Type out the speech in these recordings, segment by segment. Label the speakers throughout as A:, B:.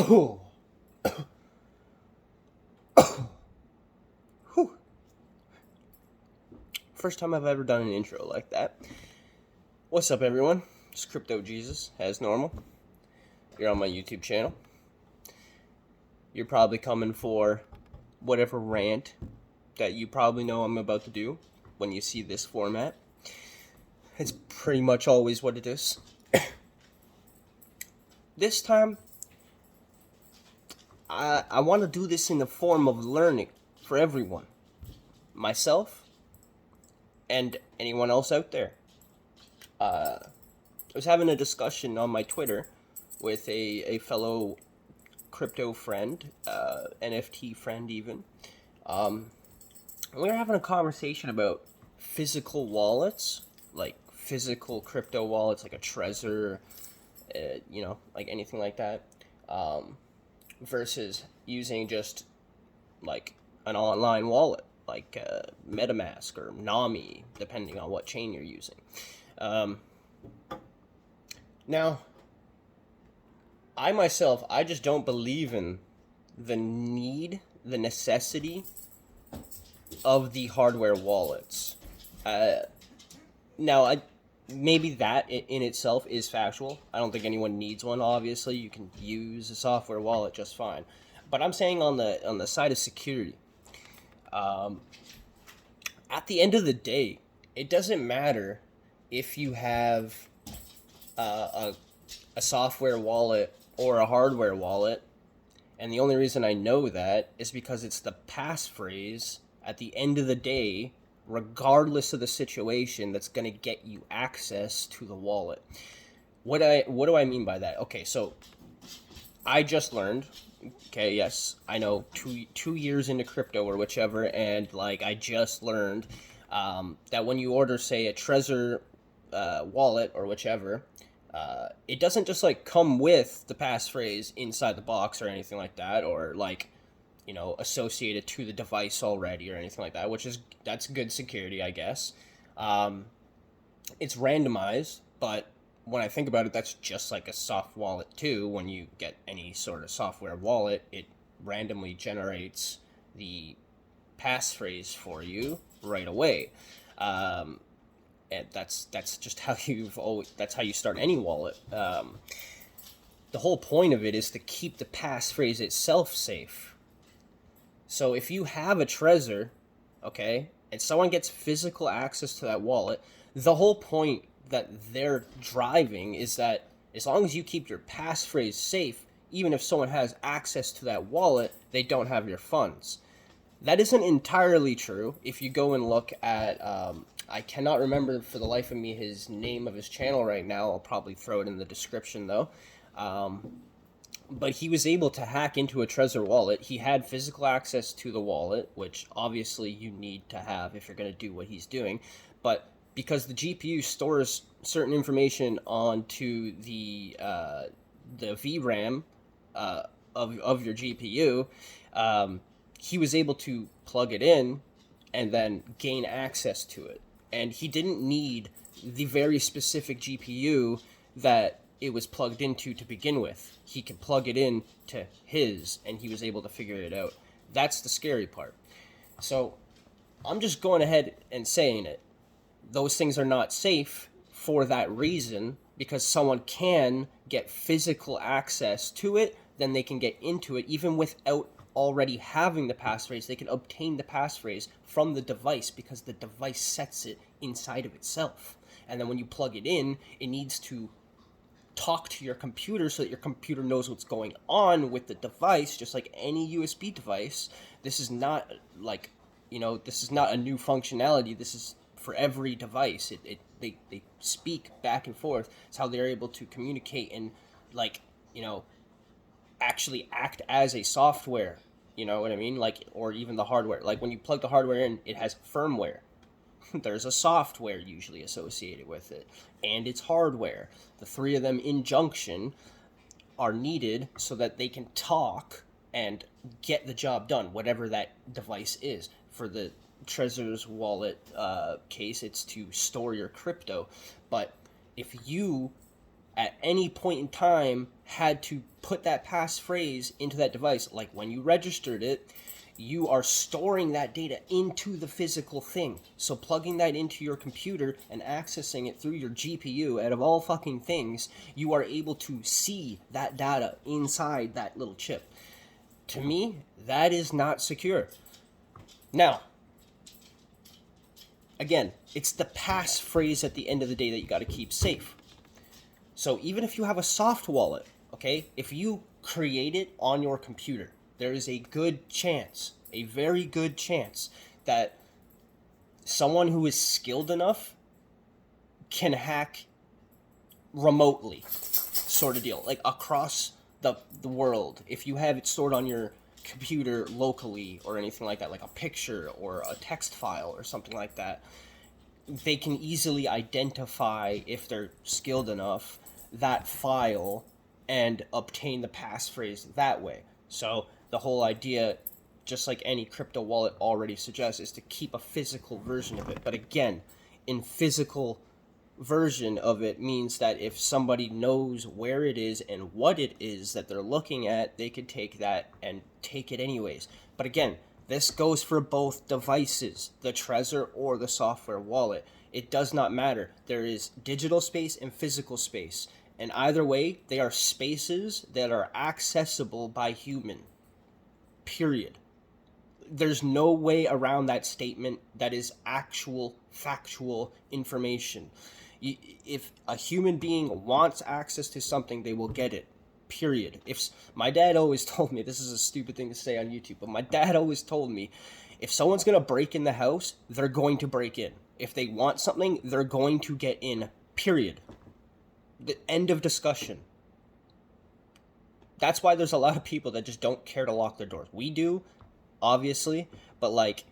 A: Oh, whew. First time I've ever done an intro like that. What's up, everyone? It's Crypto Jesus, as normal. You're on my YouTube channel. You're probably coming for whatever rant that you probably know I'm about to do when you see this format. It's pretty much always what it is. This time, I want to do this in the form of learning for everyone. Myself and anyone else out there. I was having a discussion on my Twitter with a fellow crypto friend, NFT friend even. We were having a conversation about physical wallets, like physical crypto wallets, like a Trezor, like anything like that, versus using just like an online wallet, like MetaMask or Nami, depending on what chain you're using. Now, I myself, I just don't believe in the necessity of the hardware wallets. Now, maybe that in itself is factual. I don't think anyone needs one. Obviously, you can use a software wallet just fine. But I'm saying on the side of security, at the end of the day, it doesn't matter if you have a software wallet or a hardware wallet, and the only reason I know that is because it's the passphrase at the end of the day, regardless of the situation, that's going to get you access to the wallet. What do I mean by that? Okay, so I just learned. Okay, yes, I know 2 years into crypto or whichever, and like I just learned that when you order, say, a Trezor wallet or whichever, it doesn't just like come with the passphrase inside the box or anything like that, or like, associated to the device already or anything like that, that's good security, I guess. It's randomized, but when I think about it, that's just like a soft wallet too. When you get any sort of software wallet, it randomly generates the passphrase for you right away. And that's just how that's how you start any wallet. The whole point of it is to keep the passphrase itself safe. So if you have a Trezor, okay, and someone gets physical access to that wallet, the whole point that they're driving is that as long as you keep your passphrase safe, even if someone has access to that wallet, they don't have your funds. That isn't entirely true. If you go and look at, I cannot remember for the life of me his name of his channel right now. I'll probably throw it in the description though. But he was able to hack into a Trezor wallet. He had physical access to the wallet, which obviously you need to have if you're going to do what he's doing. But because the GPU stores certain information onto the VRAM of your GPU, he was able to plug it in and then gain access to it. And he didn't need the very specific GPU that it was plugged into to begin with. He could plug it in to his, and he was able to figure it out. That's the scary part. So I'm just going ahead and saying it. Those things are not safe for that reason, because someone can get physical access to it, then they can get into it even without already having the passphrase. They can obtain the passphrase from the device because the device sets it inside of itself. And then when you plug it in, it needs to talk to your computer so that your computer knows what's going on with the device, just like any USB device. This is not like, this is not a new functionality. This is for every device. They speak back and forth. It's how they're able to communicate and actually act as a software. You know what I mean? Like, or even the hardware. Like when you plug the hardware in, it has firmware. There's a software usually associated with it, and it's hardware. The three of them in junction are needed so that they can talk and get the job done, whatever that device is. For the Trezor's wallet case, it's to store your crypto. But if you, at any point in time, had to put that passphrase into that device. Like when you registered it, you are storing that data into the physical thing. So plugging that into your computer and accessing it through your GPU, out of all fucking things, you are able to see that data inside that little chip. To me, that is not secure. Now, again, it's the passphrase at the end of the day that you got to keep safe. So even if you have a soft wallet, okay, if you create it on your computer, there is a good chance, a very good chance, that someone who is skilled enough can hack remotely, sort of deal, like across the world. If you have it stored on your computer locally or anything like that, like a picture or a text file or something like that, they can easily identify, if they're skilled enough, that file and obtain the passphrase that way. So the whole idea, just like any crypto wallet already suggests, is to keep a physical version of it. But again, in physical version of it means that if somebody knows where it is and what it is that they're looking at, they could take that and take it anyways. But again, this goes for both devices, the Trezor or the software wallet. It does not matter. There is digital space and physical space. And either way, they are spaces that are accessible by human. Period. There's no way around that statement. That is actual, factual information. If a human being wants access to something, they will get it. Period. If my dad always told me, this is a stupid thing to say on YouTube, but my dad always told me, if someone's going to break in the house, they're going to break in. If they want something, they're going to get in. Period. The end of discussion. That's why there's a lot of people that just don't care to lock their doors. We do, obviously, but like,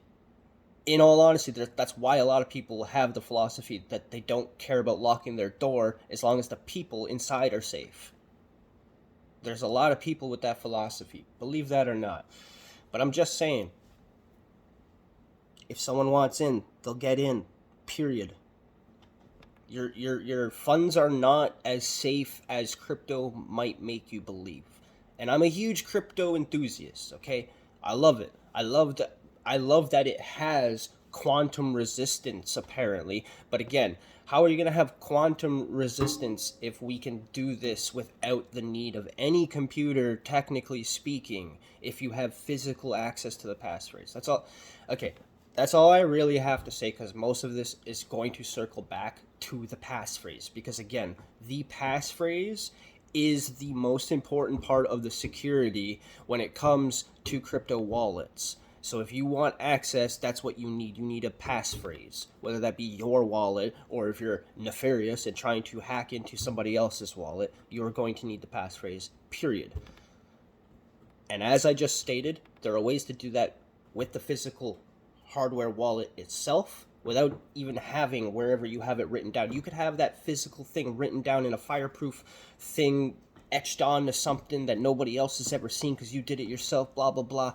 A: in all honesty, that's why a lot of people have the philosophy that they don't care about locking their door as long as the people inside are safe. There's a lot of people with that philosophy, believe that or not. But I'm just saying, if someone wants in, they'll get in. Period. Your funds are not as safe as crypto might make you believe. And I'm a huge crypto enthusiast, okay? I love it. I love that it has quantum resistance, apparently. But again, how are you going to have quantum resistance if we can do this without the need of any computer, technically speaking, if you have physical access to the passphrase? That's all. Okay, that's all I really have to say, because most of this is going to circle back to the passphrase. Because again, the passphrase is the most important part of the security when it comes to crypto wallets. So if you want access, that's what you need. You need a passphrase, whether that be your wallet, or if you're nefarious and trying to hack into somebody else's wallet, you're going to need the passphrase, period. And as I just stated, there are ways to do that with the physical hardware wallet itself without even having wherever you have it written down. You could have that physical thing written down in a fireproof thing, etched onto something that nobody else has ever seen because you did it yourself, blah, blah, blah.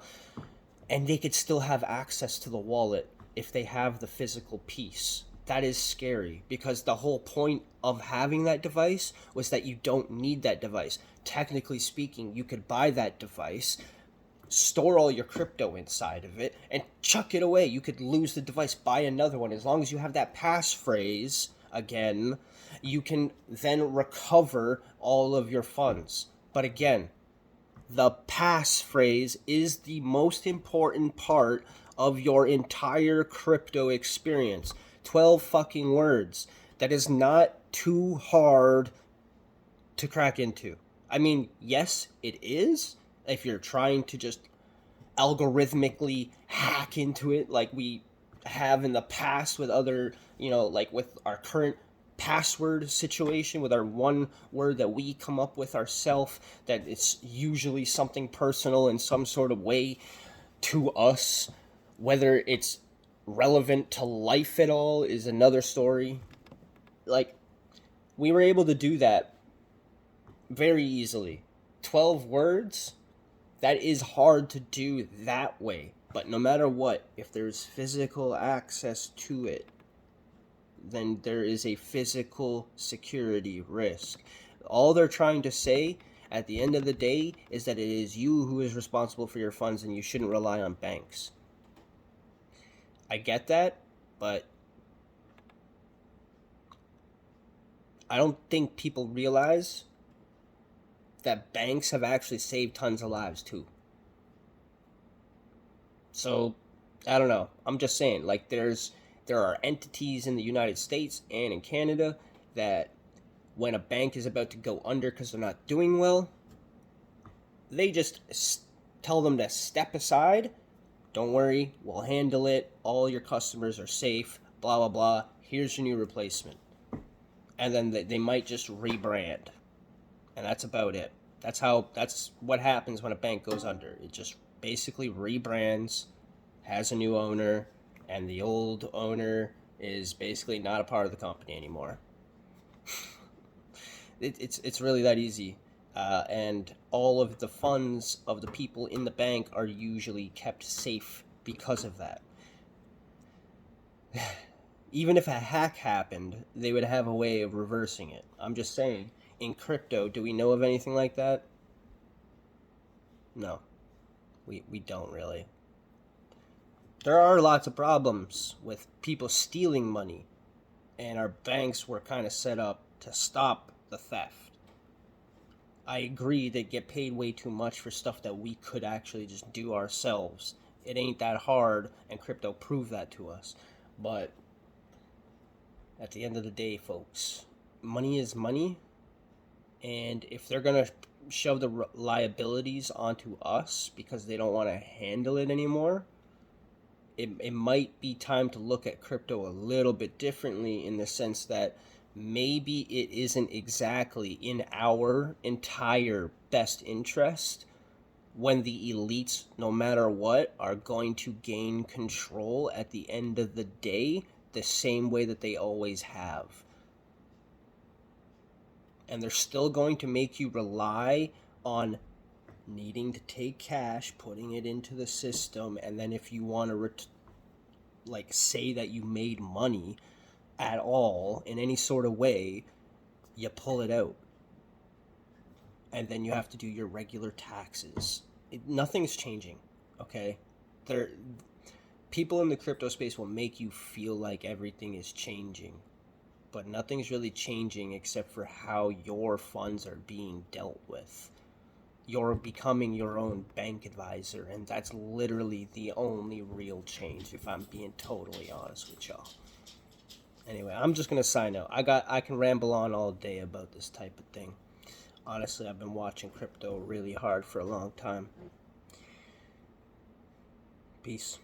A: And they could still have access to the wallet if they have the physical piece. That is scary, because the whole point of having that device was that you don't need that device. Technically speaking, you could buy that device, store all your crypto inside of it, and chuck it away. You could lose the device, buy another one. As long as you have that passphrase, again, you can then recover all of your funds. But again, the passphrase is the most important part of your entire crypto experience. 12 fucking words. That is not too hard to crack into. I mean, yes, it is, if you're trying to just algorithmically hack into it like we have in the past with other, like with our current password situation, with our one word that we come up with ourselves, that it's usually something personal in some sort of way to us. Whether it's relevant to life at all is another story. Like, we were able to do that very easily. 12 words, that is hard to do that way. But no matter what, if there's physical access to it, then there is a physical security risk. All they're trying to say, at the end of the day is that it is you who is responsible for your funds and you shouldn't rely on banks. I get that, but I don't think people realize that banks have actually saved tons of lives too. So, I don't know. I'm just saying, like, there are entities in the United States and in Canada that when a bank is about to go under because they're not doing well, they just tell them to step aside. Don't worry, we'll handle it. All your customers are safe. Blah blah blah. Here's your new replacement, and then they might just rebrand, and that's about it. That's what happens when a bank goes under. It just basically rebrands, has a new owner, and the old owner is basically not a part of the company anymore. It's really that easy. And all of the funds of the people in the bank are usually kept safe because of that. Even if a hack happened, they would have a way of reversing it. I'm just saying, in crypto, do we know of anything like that? No, we don't really. There are lots of problems with people stealing money, and our banks were kind of set up to stop the theft. I agree they get paid way too much for stuff that we could actually just do ourselves. It ain't that hard, and crypto proved that to us. But at the end of the day, folks, money is money, and if they're going to shove the liabilities onto us because they don't want to handle it anymore, it might be time to look at crypto a little bit differently, in the sense that maybe it isn't exactly in our entire best interest when the elites, no matter what, are going to gain control at the end of the day the same way that they always have. And they're still going to make you rely on needing to take cash, putting it into the system, and then if you want to say that you made money at all in any sort of way, you pull it out, and then you have to do your regular taxes. Nothing's changing, okay? People in the crypto space will make you feel like everything is changing, but nothing's really changing except for how your funds are being dealt with. You're becoming your own bank advisor, and that's literally the only real change, if I'm being totally honest with y'all. Anyway, I'm just gonna sign out. I can ramble on all day about this type of thing. Honestly, I've been watching crypto really hard for a long time. Peace.